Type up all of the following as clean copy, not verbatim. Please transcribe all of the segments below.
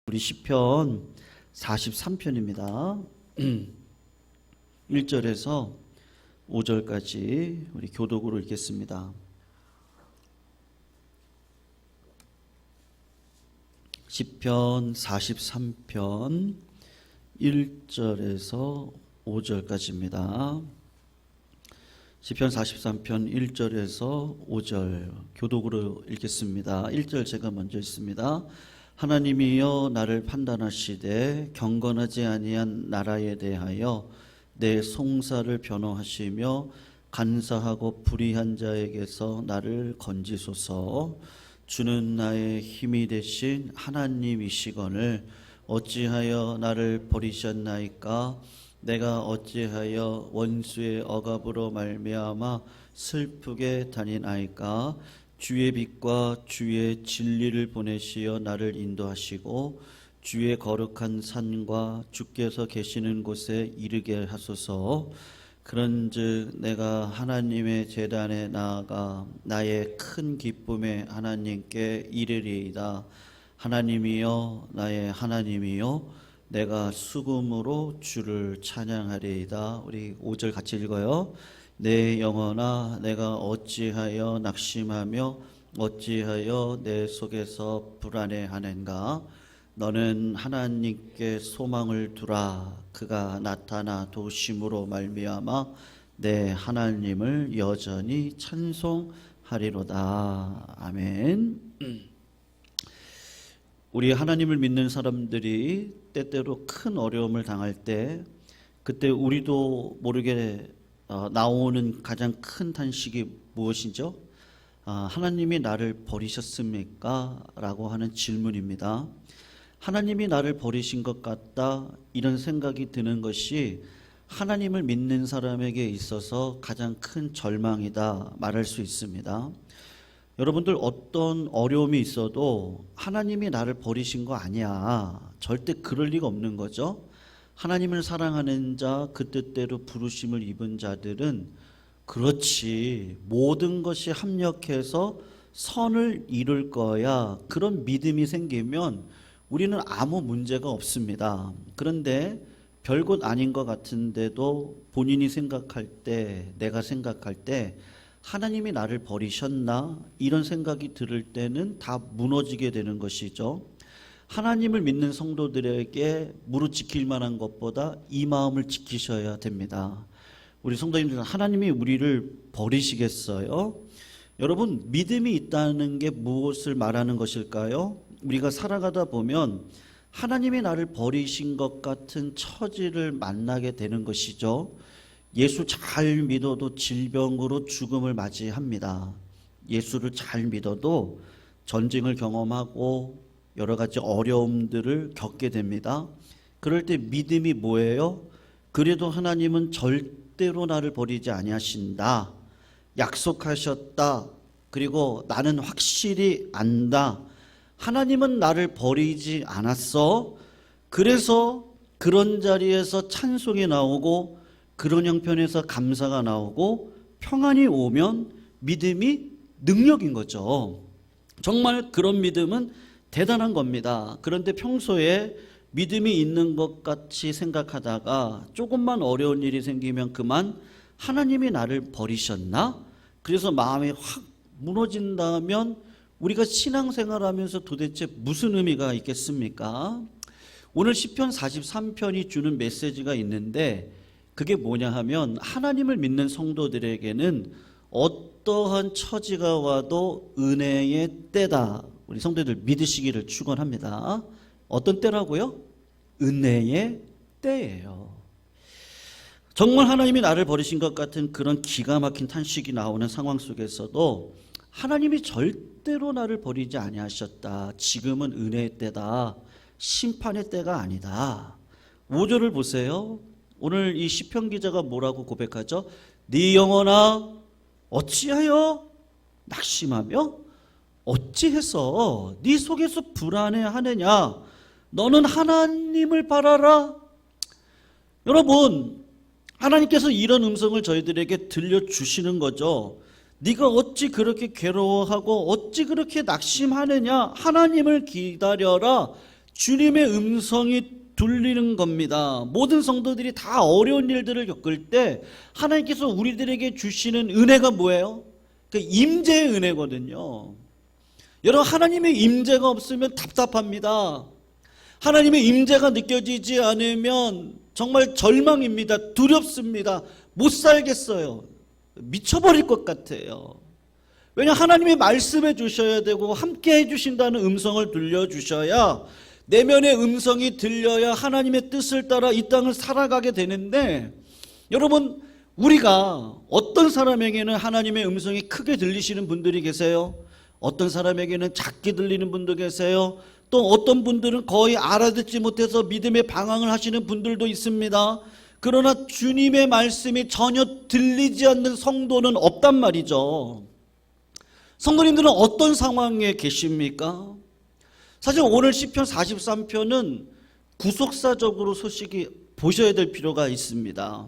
우리 시편 43편입니다. 1절에서 5절까지 우리 교독으로 읽겠습니다. 시편 43편 1절에서 5절까지입니다. 시편 43편 1절에서 5절 교독으로 읽겠습니다. 1절 제가 먼저 읽습니다. 하나님이여 나를 판단하시되 경건하지 아니한 나라에 대하여 내 송사를 변호하시며 간사하고 불의한 자에게서 나를 건지소서. 주는 나의 힘이 되신 하나님이시거늘 어찌하여 나를 버리셨나이까. 내가 어찌하여 원수의 억압으로 말미암아 슬프게 다니나이까. 주의 빛과 주의 진리를 보내시어 나를 인도하시고 주의 거룩한 산과 주께서 계시는 곳에 이르게 하소서. 그런즉 내가 하나님의 제단에 나아가 나의 큰 기쁨의 하나님께 이르리이다. 하나님이여 나의 하나님이여 내가 수금으로 주를 찬양하리이다. 우리 5절 같이 읽어요. 내 영혼아 내가 어찌하여 낙심하며 어찌하여 내 속에서 불안해하는가. 너는 하나님께 소망을 두라. 그가 나타나 도심으로 말미암아 내 하나님을 여전히 찬송하리로다. 아멘. 우리 하나님을 믿는 사람들이 때때로 큰 어려움을 당할 때 그때 우리도 모르게 나오는 가장 큰 탄식이 무엇이죠? 하나님이 나를 버리셨습니까? 라고 하는 질문입니다. 하나님이 나를 버리신 것 같다, 이런 생각이 드는 것이 하나님을 믿는 사람에게 있어서 가장 큰 절망이다 말할 수 있습니다. 여러분들 어떤 어려움이 있어도 하나님이 나를 버리신 거 아니야, 절대 그럴 리가 없는 거죠. 하나님을 사랑하는 자, 그 뜻대로 부르심을 입은 자들은 그렇지, 모든 것이 합력해서 선을 이룰 거야, 그런 믿음이 생기면 우리는 아무 문제가 없습니다. 그런데 별것 아닌 것 같은데도 본인이 생각할 때, 내가 생각할 때 하나님이 나를 버리셨나? 이런 생각이 들을 때는 다 무너지게 되는 것이죠. 하나님을 믿는 성도들에게 무릇 지킬 만한 것보다 이 마음을 지키셔야 됩니다. 우리 성도님들, 하나님이 우리를 버리시겠어요? 여러분, 믿음이 있다는 게 무엇을 말하는 것일까요? 우리가 살아가다 보면 하나님이 나를 버리신 것 같은 처지를 만나게 되는 것이죠. 예수 잘 믿어도 질병으로 죽음을 맞이합니다. 예수를 잘 믿어도 전쟁을 경험하고 여러 가지 어려움들을 겪게 됩니다. 그럴 때 믿음이 뭐예요? 그래도 하나님은 절대로 나를 버리지 아니하신다, 약속하셨다, 그리고 나는 확실히 안다, 하나님은 나를 버리지 않았어. 그래서 그런 자리에서 찬송이 나오고 그런 형편에서 감사가 나오고 평안이 오면 믿음이 능력인 거죠. 정말 그런 믿음은 대단한 겁니다. 그런데 평소에 믿음이 있는 것 같이 생각하다가 조금만 어려운 일이 생기면 그만 하나님이 나를 버리셨나? 그래서 마음이 확 무너진다면 우리가 신앙생활하면서 도대체 무슨 의미가 있겠습니까? 오늘 시편 43편이 주는 메시지가 있는데 그게 뭐냐 하면, 하나님을 믿는 성도들에게는 어떠한 처지가 와도 은혜의 때다. 우리 성도들 믿으시기를 축원합니다. 어떤 때라고요? 은혜의 때예요. 정말 하나님이 나를 버리신 것 같은 그런 기가 막힌 탄식이 나오는 상황 속에서도 하나님이 절대로 나를 버리지 아니하셨다, 지금은 은혜의 때다, 심판의 때가 아니다. 5절을 보세요. 오늘 이 시편 기자가 뭐라고 고백하죠? 네 영혼아 어찌하여 낙심하며 어찌해서 네 속에서 불안해하느냐. 너는 하나님을 바라라. 여러분, 하나님께서 이런 음성을 저희들에게 들려주시는 거죠. 네가 어찌 그렇게 괴로워하고 어찌 그렇게 낙심하느냐. 하나님을 기다려라. 주님의 음성이 들리는 겁니다. 모든 성도들이 다 어려운 일들을 겪을 때 하나님께서 우리들에게 주시는 은혜가 뭐예요? 그 임재의 은혜거든요. 여러분, 하나님의 임재가 없으면 답답합니다. 하나님의 임재가 느껴지지 않으면 정말 절망입니다. 두렵습니다. 못 살겠어요. 미쳐버릴 것 같아요. 왜냐, 하나님이 말씀해 주셔야 되고 함께 해주신다는 음성을 들려주셔야, 내면의 음성이 들려야 하나님의 뜻을 따라 이 땅을 살아가게 되는데, 여러분, 우리가 어떤 사람에게는 하나님의 음성이 크게 들리시는 분들이 계세요. 어떤 사람에게는 작게 들리는 분도 계세요. 또 어떤 분들은 거의 알아듣지 못해서 믿음의 방황을 하시는 분들도 있습니다. 그러나 주님의 말씀이 전혀 들리지 않는 성도는 없단 말이죠. 성도님들은 어떤 상황에 계십니까? 사실 오늘 시편 43편은 구속사적으로 소식이 보셔야 될 필요가 있습니다.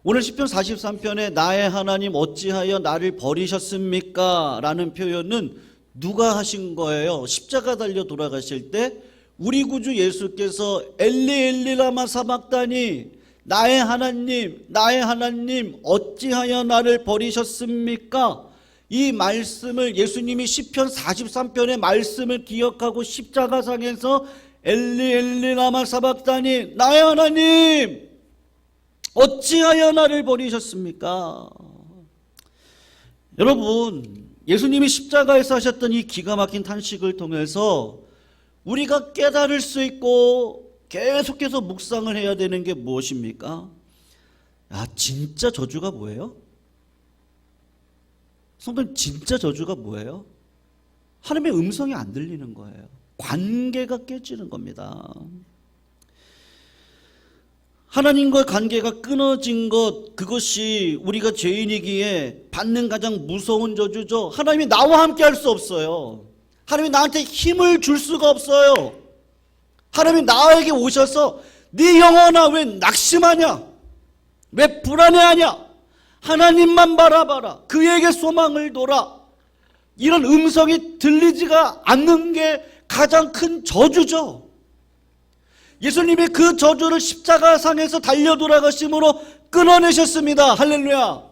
오늘 시편 43편에 나의 하나님 어찌하여 나를 버리셨습니까? 라는 표현은 누가 하신 거예요? 십자가 달려 돌아가실 때 우리 구주 예수께서 엘리 엘리 라마 사박다니, 나의 하나님 어찌하여 나를 버리셨습니까? 이 말씀을 예수님이 시편 43편의 말씀을 기억하고 십자가상에서 엘리 엘리 라마 사박다니, 나의 하나님 어찌하여 나를 버리셨습니까? 여러분, 예수님이 십자가에서 하셨던 이 기가 막힌 탄식을 통해서 우리가 깨달을 수 있고 계속해서 묵상을 해야 되는 게 무엇입니까? 진짜 저주가 뭐예요? 성도님, 진짜 저주가 뭐예요? 하나님의 음성이 안 들리는 거예요. 관계가 깨지는 겁니다. 하나님과 관계가 끊어진 것, 그것이 우리가 죄인이기에 받는 가장 무서운 저주죠. 하나님이 나와 함께 할 수 없어요. 하나님이 나한테 힘을 줄 수가 없어요. 하나님이 나에게 오셔서 네 영혼아 왜 낙심하냐? 왜 불안해하냐? 하나님만 바라봐라. 그에게 소망을 둬라. 이런 음성이 들리지가 않는 게 가장 큰 저주죠. 예수님이 그 저주를 십자가상에서 달려 돌아가심으로 끊어내셨습니다. 할렐루야.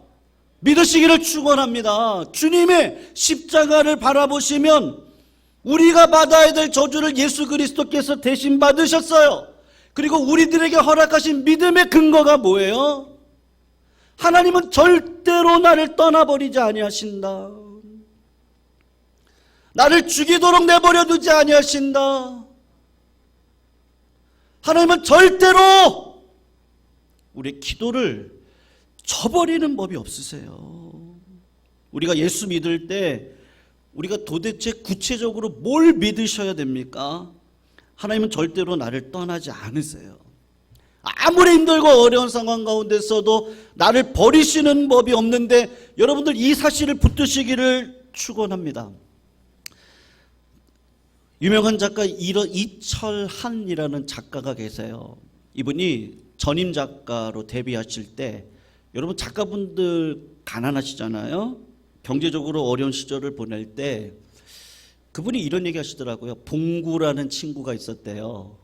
믿으시기를 축원합니다. 주님의 십자가를 바라보시면 우리가 받아야 될 저주를 예수 그리스도께서 대신 받으셨어요. 그리고 우리들에게 허락하신 믿음의 근거가 뭐예요? 하나님은 절대로 나를 떠나버리지 아니하신다. 나를 죽이도록 내버려 두지 아니하신다. 하나님은 절대로 우리의 기도를 저버리는 법이 없으세요. 우리가 예수 믿을 때 우리가 도대체 구체적으로 뭘 믿으셔야 됩니까? 하나님은 절대로 나를 떠나지 않으세요. 아무리 힘들고 어려운 상황 가운데서도 나를 버리시는 법이 없는데, 여러분들 이 사실을 붙드시기를 축원합니다. 유명한 작가 이철한이라는 작가가 계세요. 이분이 전임 작가로 데뷔하실 때, 여러분 작가분들 가난하시잖아요. 경제적으로 어려운 시절을 보낼 때 그분이 이런 얘기 하시더라고요. 봉구라는 친구가 있었대요.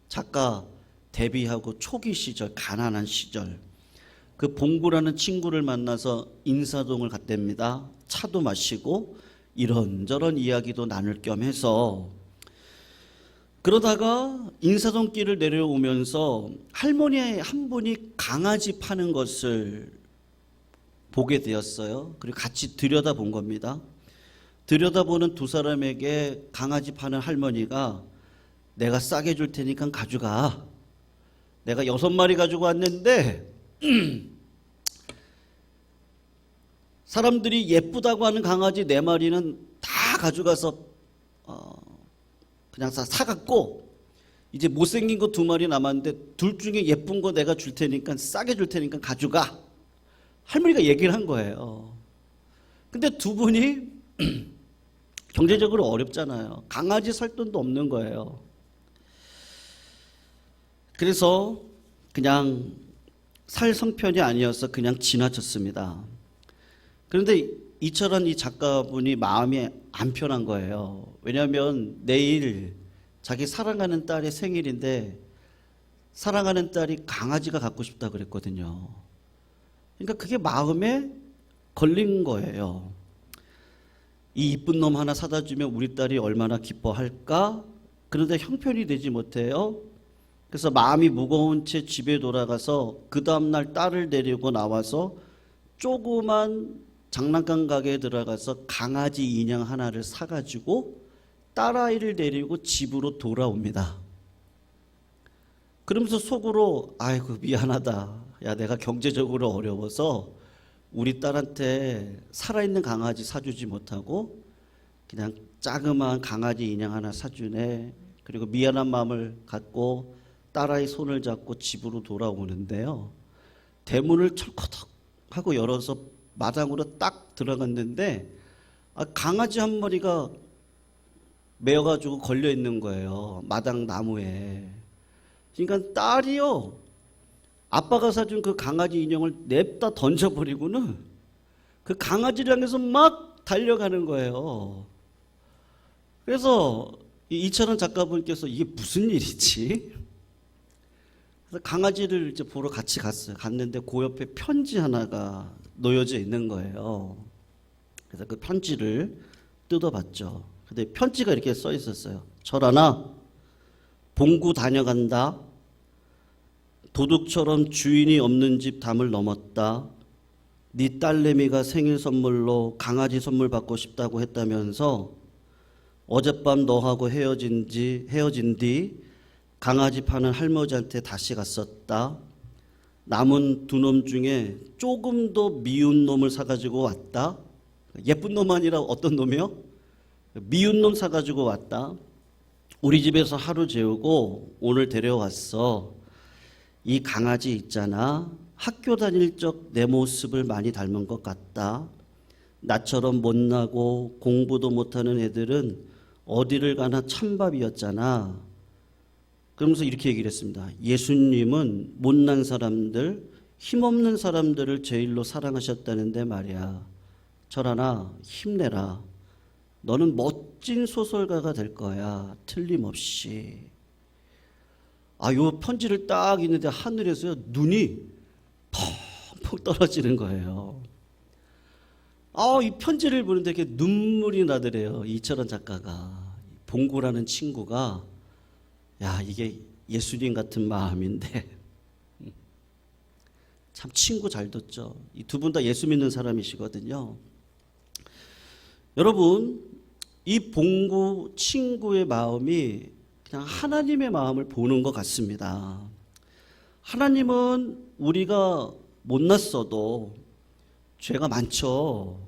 작가 데뷔하고 초기 시절, 가난한 시절, 그 봉구라는 친구를 만나서 인사동을 갔답니다. 차도 마시고 이런저런 이야기도 나눌 겸 해서, 그러다가 인사동길을 내려오면서 할머니 한 분이 강아지 파는 것을 보게 되었어요. 그리고 같이 들여다본 겁니다. 들여다보는 두 사람에게 강아지 파는 할머니가 내가 싸게 줄 테니까 가져가. 내가 6마리 가지고 왔는데 사람들이 예쁘다고 하는 강아지 4마리는 다 가져가서 그냥 사갖고 이제 못생긴 거 2마리 남았는데 둘 중에 예쁜 거 내가 줄 테니까 싸게 줄 테니까 가져가. 할머니가 얘기를 한 거예요. 근데 두 분이 경제적으로 어렵잖아요. 강아지 살 돈도 없는 거예요. 그래서 그냥 살 성편이 아니어서 그냥 지나쳤습니다. 그런데 이철한 이 작가분이 마음이 안 편한 거예요. 왜냐하면 내일 자기 사랑하는 딸의 생일인데 사랑하는 딸이 강아지가 갖고 싶다 그랬거든요. 그러니까 그게 마음에 걸린 거예요. 이 이쁜 놈 하나 사다 주면 우리 딸이 얼마나 기뻐할까? 그런데 형편이 되지 못해요. 그래서 마음이 무거운 채 집에 돌아가서 그 다음날 딸을 데리고 나와서 조그만 장난감 가게에 들어가서 강아지 인형 하나를 사가지고 딸아이를 데리고 집으로 돌아옵니다. 그러면서 속으로 아이고 미안하다. 야, 내가 경제적으로 어려워서 우리 딸한테 살아있는 강아지 사주지 못하고 그냥 자그마한 강아지 인형 하나 사주네. 그리고 미안한 마음을 갖고 딸아이 손을 잡고 집으로 돌아오는데요. 대문을 철커덕 하고 열어서 마당으로 딱 들어갔는데 강아지 한 마리가 매어가지고 걸려 있는 거예요. 마당 나무에. 그러니까 딸이요, 아빠가 사준 그 강아지 인형을 냅다 던져버리고는 그 강아지를 향해서 막 달려가는 거예요. 그래서 이철원 작가분께서 이게 무슨 일이지? 그래서 강아지를 이제 보러 같이 갔어요. 갔는데 그 옆에 편지 하나가 놓여져 있는 거예요. 그래서 그 편지를 뜯어봤죠. 근데 편지가 이렇게 써 있었어요. 철아나, 봉구 다녀간다. 도둑처럼 주인이 없는 집 담을 넘었다. 네 딸내미가 생일 선물로 강아지 선물 받고 싶다고 했다면서 어젯밤 너하고 헤어진 뒤 강아지 파는 할머니한테 다시 갔었다. 남은 두 놈 중에 조금 더 미운 놈을 사가지고 왔다. 예쁜 놈 아니라 어떤 놈이요? 미운 놈 사가지고 왔다. 우리 집에서 하루 재우고 오늘 데려왔어. 이 강아지 있잖아. 학교 다닐 적 내 모습을 많이 닮은 것 같다. 나처럼 못나고 공부도 못하는 애들은 어디를 가나 찬밥이었잖아. 그러면서 이렇게 얘기를 했습니다. 예수님은 못난 사람들, 힘없는 사람들을 제일로 사랑하셨다는데 말이야. 철아나, 힘내라. 너는 멋진 소설가가 될 거야. 틀림없이. 요 편지를 딱 읽는데 하늘에서 눈이 펑펑 떨어지는 거예요. 이 편지를 보는데 이렇게 눈물이 나더래요. 이철원 작가가. 봉구라는 친구가 야, 이게 예수님 같은 마음인데 참 친구 잘 뒀죠. 이 두 분 다 예수 믿는 사람이시거든요. 여러분, 이 봉구 친구의 마음이 그냥 하나님의 마음을 보는 것 같습니다. 하나님은 우리가 못났어도 죄가 많죠.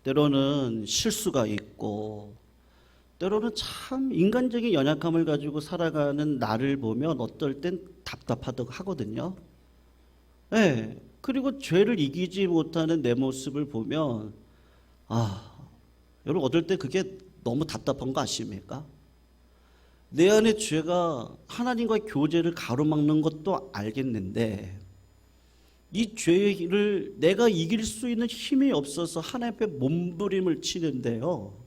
때로는 실수가 있고 때로는 참 인간적인 연약함을 가지고 살아가는 나를 보면 어떨 땐 답답하다고 하거든요. 네. 그리고 죄를 이기지 못하는 내 모습을 보면 여러분 어떨 때 그게 너무 답답한 거 아십니까? 내 안에 죄가 하나님과의 교제를 가로막는 것도 알겠는데 이 죄를 내가 이길 수 있는 힘이 없어서 하나님 앞에 몸부림을 치는데요.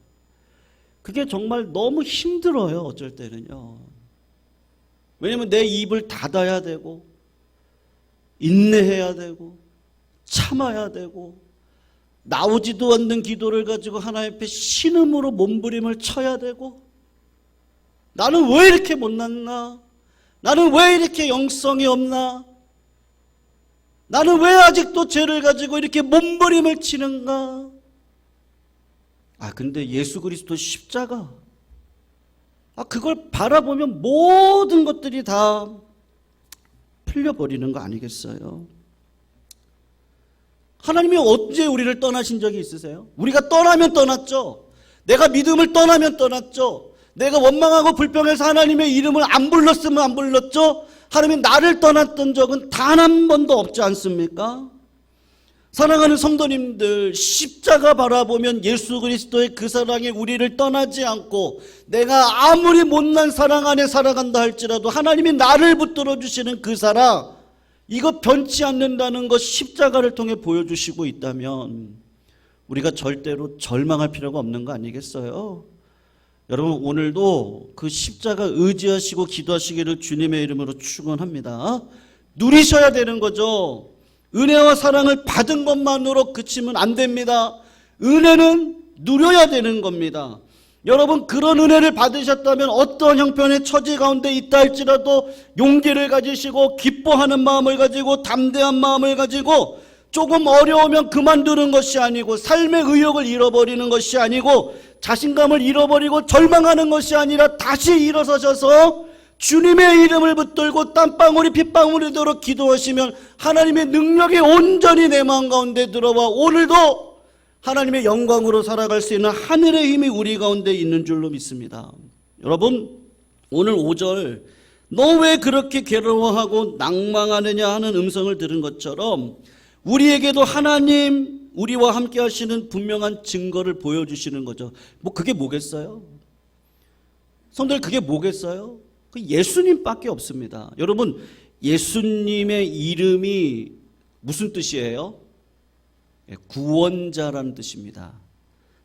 그게 정말 너무 힘들어요. 어쩔 때는요. 왜냐면 내 입을 닫아야 되고 인내해야 되고 참아야 되고 나오지도 않는 기도를 가지고 하나님 앞에 신음으로 몸부림을 쳐야 되고 나는 왜 이렇게 못났나? 나는 왜 이렇게 영성이 없나? 나는 왜 아직도 죄를 가지고 이렇게 몸부림을 치는가? 근데 예수 그리스도 십자가 그걸 바라보면 모든 것들이 다 풀려버리는 거 아니겠어요? 하나님이 언제 우리를 떠나신 적이 있으세요? 우리가 떠나면 떠났죠. 내가 믿음을 떠나면 떠났죠. 내가 원망하고 불평해서 하나님의 이름을 안 불렀으면 안 불렀죠. 하나님이 나를 떠났던 적은 단 한 번도 없지 않습니까? 사랑하는 성도님들, 십자가 바라보면 예수 그리스도의 그 사랑이 우리를 떠나지 않고 내가 아무리 못난 사랑 안에 살아간다 할지라도 하나님이 나를 붙들어 주시는 그 사랑, 이거 변치 않는다는 것 십자가를 통해 보여주시고 있다면 우리가 절대로 절망할 필요가 없는 거 아니겠어요? 여러분 오늘도 그 십자가 의지하시고 기도하시기를 주님의 이름으로 축원합니다. 누리셔야 되는 거죠. 은혜와 사랑을 받은 것만으로 그치면 안 됩니다. 은혜는 누려야 되는 겁니다. 여러분 그런 은혜를 받으셨다면 어떤 형편의 처지 가운데 있다 할지라도 용기를 가지시고 기뻐하는 마음을 가지고 담대한 마음을 가지고 조금 어려우면 그만두는 것이 아니고 삶의 의욕을 잃어버리는 것이 아니고 자신감을 잃어버리고 절망하는 것이 아니라 다시 일어서셔서 주님의 이름을 붙들고 땀방울이 핏방울이 되도록 기도하시면 하나님의 능력이 온전히 내 마음 가운데 들어와 오늘도 하나님의 영광으로 살아갈 수 있는 하늘의 힘이 우리 가운데 있는 줄로 믿습니다. 여러분 오늘 5절 너 왜 그렇게 괴로워하고 낭망하느냐 하는 음성을 들은 것처럼 우리에게도 하나님 우리와 함께 하시는 분명한 증거를 보여주시는 거죠. 그게 뭐겠어요? 성도들 그게 뭐겠어요? 그 예수님밖에 없습니다. 여러분 예수님의 이름이 무슨 뜻이에요? 구원자라는 뜻입니다.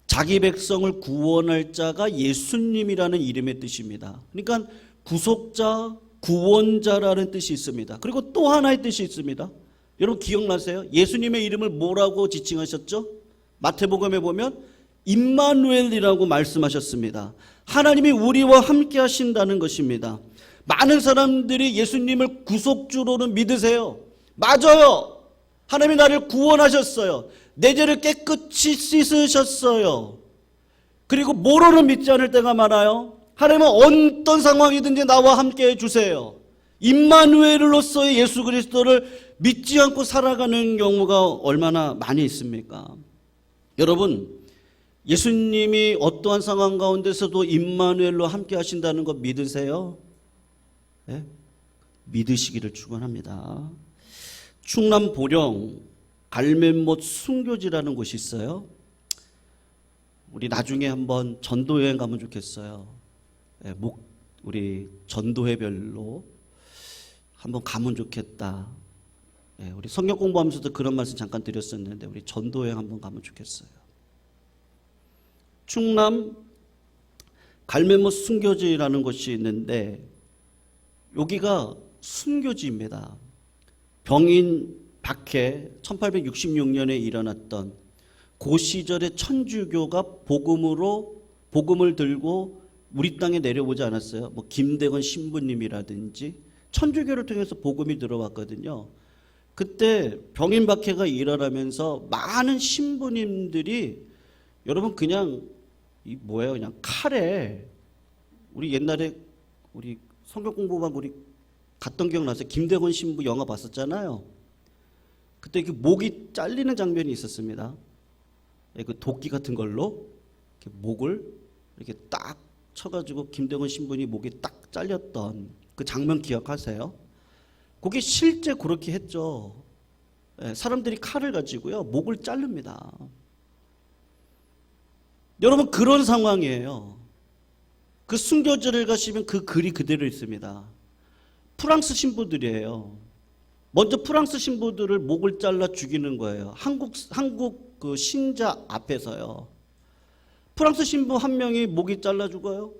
자기 백성을 구원할 자가 예수님이라는 이름의 뜻입니다. 그러니까 구속자, 구원자라는 뜻이 있습니다. 그리고 또 하나의 뜻이 있습니다. 여러분 기억나세요? 예수님의 이름을 뭐라고 지칭하셨죠? 마태복음에 보면 임마누엘이라고 말씀하셨습니다. 하나님이 우리와 함께 하신다는 것입니다. 많은 사람들이 예수님을 구속주로는 믿으세요. 맞아요. 하나님이 나를 구원하셨어요. 내 죄를 깨끗이 씻으셨어요. 그리고 뭐로는 믿지 않을 때가 많아요. 하나님은 어떤 상황이든지 나와 함께 해주세요. 임마누엘로서의 예수 그리스도를 믿지 않고 살아가는 경우가 얼마나 많이 있습니까? 여러분 예수님이 어떠한 상황 가운데서도 임마누엘로 함께 하신다는 거 믿으세요? 네? 믿으시기를 축원합니다. 충남 보령 갈매못 순교지라는 곳이 있어요. 우리 나중에 한번 전도여행 가면 좋겠어요. 네, 우리 전도회별로 한번 가면 좋겠다. 네, 우리 성경 공부하면서도 그런 말씀 잠깐 드렸었는데 우리 전도여행 한번 가면 좋겠어요. 충남 갈매못 순교지라는 곳이 있는데 여기가 순교지입니다. 병인 박해 1866년에 일어났던 그 시절에 천주교가 복음을 들고 우리 땅에 내려오지 않았어요. 뭐 김대건 신부님이라든지 천주교를 통해서 복음이 들어왔거든요. 그때 병인 박해가 일어나면서 많은 신부님들이 여러분 그냥 그냥 칼에 우리 옛날에 우리 성경 공부만 우리 갔던 기억 나세요? 김대건 신부 영화 봤었잖아요. 그때 그 목이 잘리는 장면이 있었습니다. 그 도끼 같은 걸로 이렇게 목을 이렇게 딱 쳐가지고 김대건 신부니 목이 딱 잘렸던 그 장면 기억하세요? 그게 실제 그렇게 했죠. 사람들이 칼을 가지고요 목을 자릅니다. 여러분 그런 상황이에요. 그 순교지를 가시면 그 글이 그대로 있습니다. 프랑스 신부들이에요. 먼저 프랑스 신부들을 목을 잘라 죽이는 거예요. 한국 그 신자 앞에서요. 프랑스 신부 한 명이 목이 잘라 죽어요.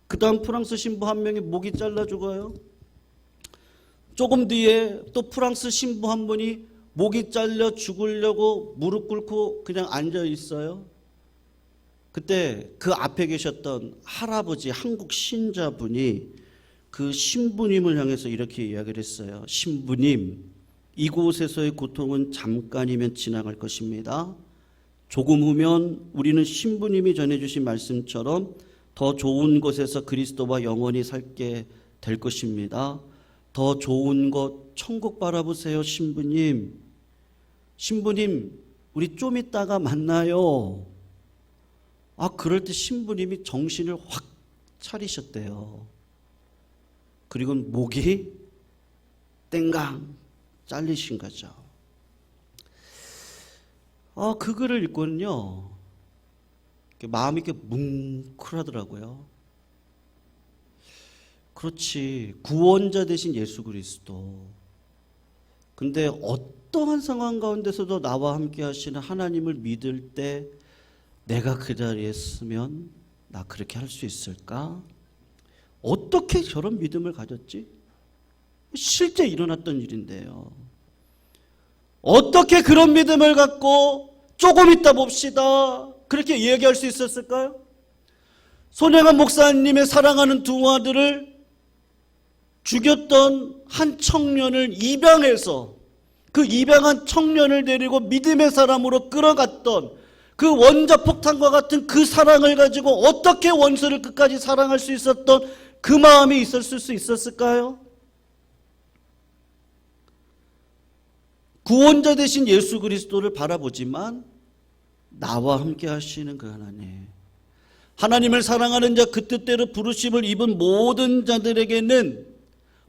그 다음 프랑스 신부 한 명이 목이 잘라 죽어요. 조금 뒤에 또 프랑스 신부 한 분이 목이 잘려 죽으려고 무릎 꿇고 그냥 앉아 있어요. 그때 그 앞에 계셨던 할아버지 한국 신자분이 그 신부님을 향해서 이렇게 이야기를 했어요. 신부님, 이곳에서의 고통은 잠깐이면 지나갈 것입니다. 조금 후면 우리는 신부님이 전해주신 말씀처럼 더 좋은 곳에서 그리스도와 영원히 살게 될 것입니다. 더 좋은 곳 천국 바라보세요. 신부님, 우리 좀 이따가 만나요. 그럴 때 신부님이 정신을 확 차리셨대요. 그리고 목이 땡강 잘리신 거죠. 그 글을 읽고는요 마음이 이렇게 뭉클하더라고요. 그렇지, 구원자 되신 예수 그리스도. 근데 어떠한 상황 가운데서도 나와 함께 하시는 하나님을 믿을 때 내가 그 자리에 있으면 나 그렇게 할 수 있을까? 어떻게 저런 믿음을 가졌지? 실제 일어났던 일인데요. 어떻게 그런 믿음을 갖고 조금 있다 봅시다, 그렇게 이야기할 수 있었을까요? 손혜관 목사님의 사랑하는 두 아들을 죽였던 한 청년을 입양해서 그 입양한 청년을 데리고 믿음의 사람으로 끌어갔던 그 원자폭탄과 같은 그 사랑을 가지고 어떻게 원수를 끝까지 사랑할 수 있었던 그 마음이 있었을 수 있었을까요? 구원자 되신 예수 그리스도를 바라보지만 나와 함께 하시는 그 하나님, 하나님을 사랑하는 자, 그 뜻대로 부르심을 입은 모든 자들에게는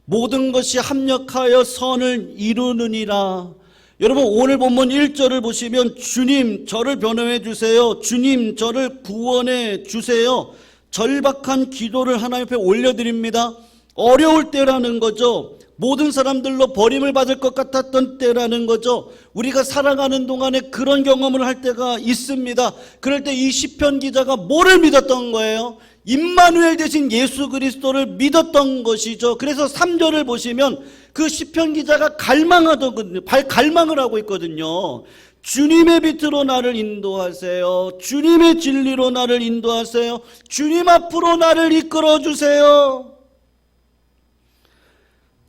모든 것이 합력하여 선을 이루느니라. 여러분, 오늘 본문 1절을 보시면 주님 저를 변호해 주세요, 주님 저를 구원해 주세요, 절박한 기도를 하나님 앞에 올려드립니다. 어려울 때라는 거죠. 모든 사람들로 버림을 받을 것 같았던 때라는 거죠. 우리가 살아가는 동안에 그런 경험을 할 때가 있습니다. 그럴 때 이 시편 기자가 뭐를 믿었던 거예요? 임마누엘 되신 예수 그리스도를 믿었던 것이죠. 그래서 3절을 보시면 그 시편 기자가 갈망을 하고 있거든요. 주님의 빛으로 나를 인도하세요, 주님의 진리로 나를 인도하세요, 주님 앞으로 나를 이끌어 주세요.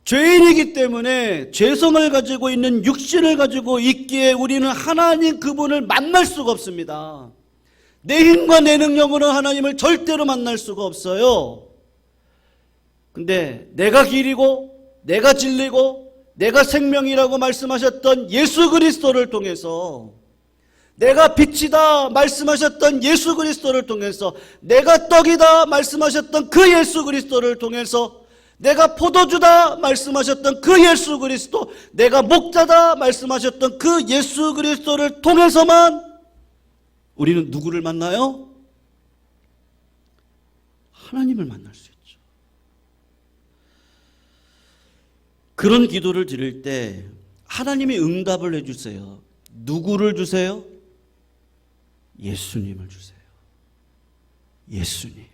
죄인이기 때문에 죄성을 가지고 있는 육신을 가지고 있기에 우리는 하나님 그분을 만날 수가 없습니다. 내 힘과 내 능력으로 하나님을 절대로 만날 수가 없어요. 근데 내가 길이고 내가 진리고 내가 생명이라고 말씀하셨던 예수 그리스도를 통해서, 내가 빛이다 말씀하셨던 예수 그리스도를 통해서, 내가 떡이다 말씀하셨던 그 예수 그리스도를 통해서, 내가 포도주다 말씀하셨던 그 예수 그리스도, 내가 목자다 말씀하셨던 그 예수 그리스도를 통해서만 우리는 누구를 만나요? 하나님을 만날 수 있죠. 그런 기도를 드릴 때 하나님이 응답을 해주세요. 누구를 주세요? 예수님을 주세요. 예수님.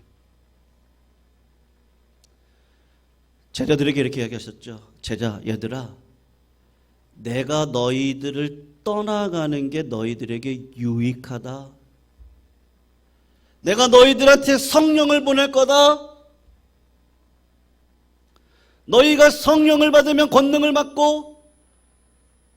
제자들에게 이렇게 이야기하셨죠. 제자, 얘들아, 내가 너희들을 떠나가는 게 너희들에게 유익하다. 내가 너희들한테 성령을 보낼 거다. 너희가 성령을 받으면 권능을 받고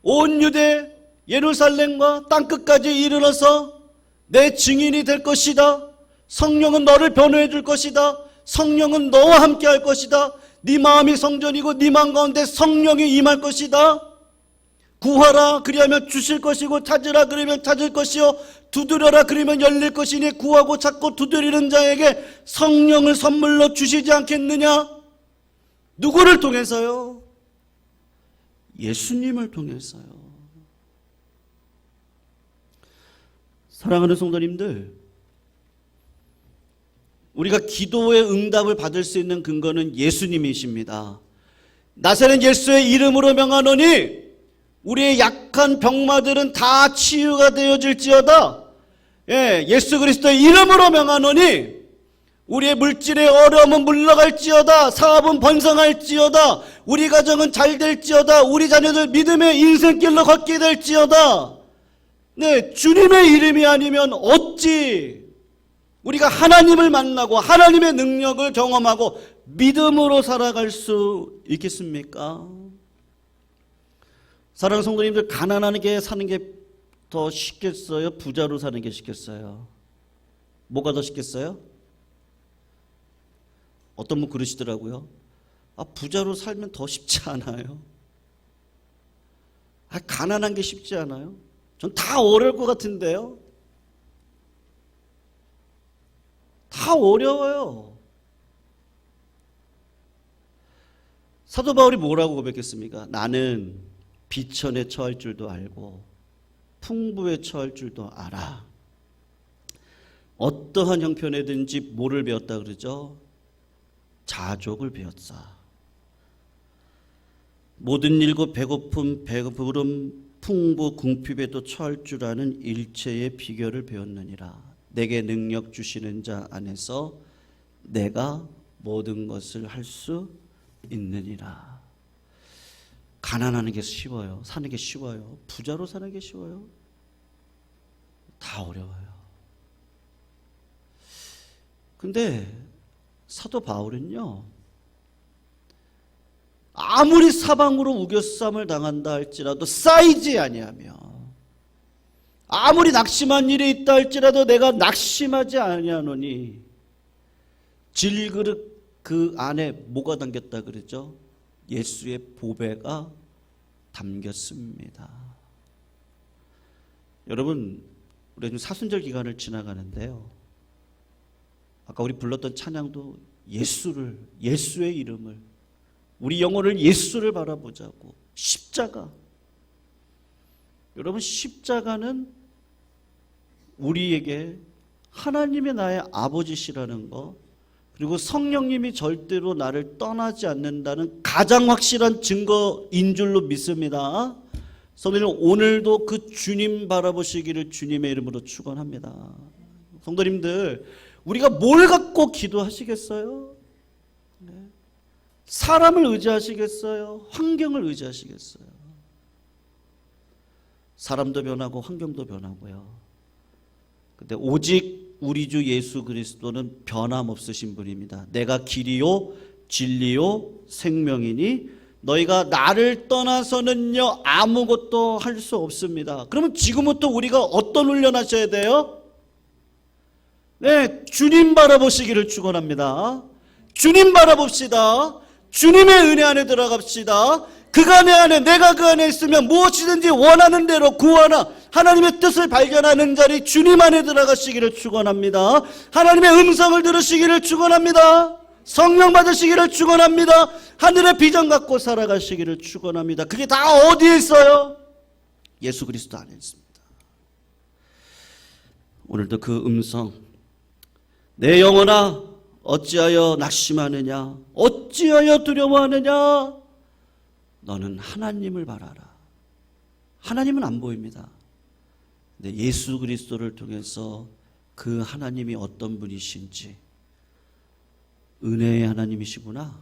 온 유대 예루살렘과 땅끝까지 이르러서 내 증인이 될 것이다. 성령은 너를 변호해 줄 것이다. 성령은 너와 함께 할 것이다. 네 마음이 성전이고 네 마음 가운데 성령이 임할 것이다. 구하라 그리하면 주실 것이고, 찾으라 그러면 찾을 것이요, 두드려라 그러면 열릴 것이니 구하고 찾고 두드리는 자에게 성령을 선물로 주시지 않겠느냐? 누구를 통해서요? 예수님을 통해서요. 사랑하는 성도님들, 우리가 기도의 응답을 받을 수 있는 근거는 예수님이십니다. 나사렛 예수의 이름으로 명하노니 우리의 약한 병마들은 다 치유가 되어질지어다. 예수 그리스도의 이름으로 명하노니 우리의 물질의 어려움은 물러갈지어다. 사업은 번성할지어다. 우리 가정은 잘 될지어다. 우리 자녀들 믿음의 인생길로 걷게 될지어다. 주님의 이름이 아니면 어찌 우리가 하나님을 만나고 하나님의 능력을 경험하고 믿음으로 살아갈 수 있겠습니까? 사랑하는 성도님들, 가난하게 사는 게 더 쉽겠어요? 부자로 사는 게 쉽겠어요? 뭐가 더 쉽겠어요? 어떤 분 그러시더라고요. 부자로 살면 더 쉽지 않아요? 가난한 게 쉽지 않아요? 전 다 어려울 것 같은데요? 다 어려워요. 사도 바울이 뭐라고 고백했습니까? 나는 비천에 처할 줄도 알고 풍부에 처할 줄도 알아. 어떠한 형편에든지 뭐를 배웠다 그러죠? 자족을 배웠사. 모든 일과 배고픔, 배부름, 풍부, 궁핍에도 처할 줄 아는 일체의 비결을 배웠느니라. 내게 능력 주시는 자 안에서 내가 모든 것을 할 수 있느니라. 가난하는 게 쉬워요? 사는 게 쉬워요? 부자로 사는 게 쉬워요? 다 어려워요. 근데 사도 바울은요, 아무리 사방으로 우겨쌈을 당한다 할지라도 쌓이지 아니하며, 아무리 낙심한 일이 있다 할지라도 내가 낙심하지 아니하노니, 질그릇 그 안에 뭐가 담겼다 그러죠? 예수의 보배가 담겼습니다. 여러분, 우리 지금 사순절 기간을 지나가는데요, 아까 우리 불렀던 찬양도 예수의 이름을, 우리 영혼을 예수를 바라보자고. 십자가. 여러분, 십자가는 우리에게 하나님의 나의 아버지시라는 거, 그리고 성령님이 절대로 나를 떠나지 않는다는 가장 확실한 증거인 줄로 믿습니다. 성도님, 오늘도 그 주님 바라보시기를 주님의 이름으로 축원합니다. 성도님들, 우리가 뭘 갖고 기도하시겠어요? 사람을 의지하시겠어요? 환경을 의지하시겠어요? 사람도 변하고 환경도 변하고요. 근데 오직 우리 주 예수 그리스도는 변함없으신 분입니다. 내가 길이요 진리요 생명이니 너희가 나를 떠나서는요 아무것도 할 수 없습니다. 그러면 지금부터 우리가 어떤 훈련하셔야 돼요? 네, 주님 바라보시기를 축원합니다. 주님 바라봅시다. 주님의 은혜 안에 들어갑시다. 그가 내 안에, 내가 그 안에 있으면 무엇이든지 원하는 대로 구하나 하나님의 뜻을 발견하는 자리, 주님 안에 들어가시기를 축원합니다. 하나님의 음성을 들으시기를 축원합니다. 성령 받으시기를 축원합니다. 하늘의 비전 갖고 살아가시기를 축원합니다. 그게 다 어디에 있어요? 예수 그리스도 안에 있습니다. 오늘도 그 음성, 내 영혼아 어찌하여 낙심하느냐, 어찌하여 두려워하느냐, 너는 하나님을 바라라. 하나님은 안 보입니다. 근데 예수 그리스도를 통해서 그 하나님이 어떤 분이신지, 은혜의 하나님이시구나,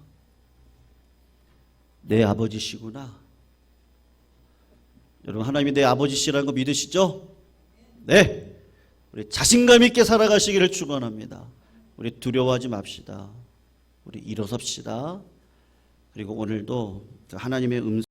내 아버지시구나. 여러분, 하나님이 내 아버지시라는 거 믿으시죠? 네, 우리 자신감 있게 살아가시기를 축원합니다. 우리 두려워하지 맙시다. 우리 일어섭시다. 그리고 오늘도 하나님의 음성